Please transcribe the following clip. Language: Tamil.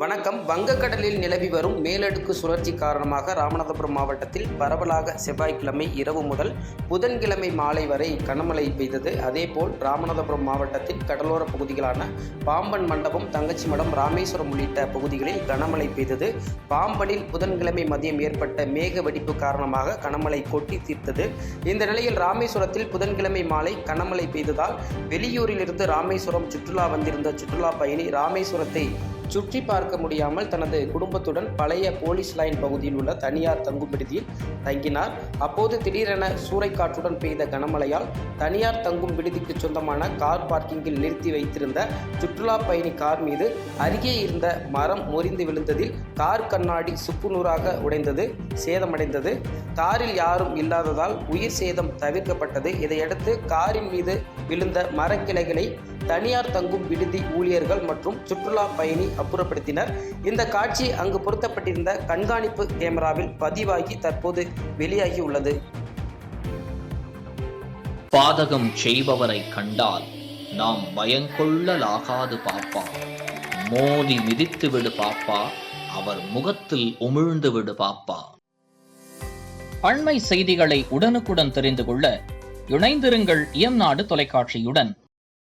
வணக்கம். வங்கக்கடலில் நிலவி வரும் மேலடுக்கு சுழற்சி காரணமாக ராமநாதபுரம் மாவட்டத்தில் பரவலாக செவ்வாய்க்கிழமை இரவு முதல் புதன்கிழமை மாலை வரை கனமழை பெய்தது. அதேபோல் ராமநாதபுரம் மாவட்டத்தின் கடலோர பகுதிகளான பாம்பன் மண்டபம், தங்கச்சிமடம், ராமேஸ்வரம் உள்ளிட்ட பகுதிகளில் கனமழை பெய்தது. பாம்பனில் புதன்கிழமை மதியம் ஏற்பட்ட மேக வெடிப்பு காரணமாக கனமழை கொட்டி தீர்த்தது. இந்த நிலையில் ராமேஸ்வரத்தில் புதன்கிழமை மாலை கனமழை பெய்ததால் வெளியூரிலிருந்து ராமேஸ்வரம் சுற்றுலா வந்திருந்த சுற்றுலா பயணி ராமேஸ்வரத்தை சுற்றி பார்க்க முடியாமல் தனது குடும்பத்துடன் பழைய போலீஸ் லைன் பகுதியில் உள்ள தனியார் தங்கும் விடுதியில் தங்கினார். அப்போது திடீரென சூறைக்காற்றுடன் பெய்த கனமழையால் தனியார் தங்கும் விடுதிக்கு சொந்தமான கார் பார்க்கிங்கில் நிறுத்தி வைத்திருந்த சுற்றுலா பயணி கார் மீது அருகே இருந்த மரம் முறிந்து விழுந்ததில் கார் கண்ணாடி சுக்குநூறாக உடைந்தது, சேதமடைந்தது. காரில் யாரும் இல்லாததால் உயிர் சேதம் தவிர்க்கப்பட்டது. இதையடுத்து காரின் மீது விழுந்த மரக்கிளைகளை தனியார் தங்கும் விடுதி ஊழியர்கள் மற்றும் சுற்றுலா பயணி அப்புறப்படுத்தினர். இந்த காட்சி அங்கு பொருத்தப்பட்டிருந்த கண்காணிப்பு கேமராவில் பதிவாகி தற்போது வெளியாகி உள்ளது. பாதகம் செய்பவரை கண்டால் நாம் பயங்கொள்ளலாகாது பாப்பா, மோதி மிதித்து விடு பாப்பா, அவர் முகத்தில் உமிழ்ந்து விடு பாப்பா. அண்மை செய்திகளை உடனுக்குடன் தெரிந்து கொள்ள இணைந்திருங்கள் இயம்நாடு தொலைக்காட்சியுடன்.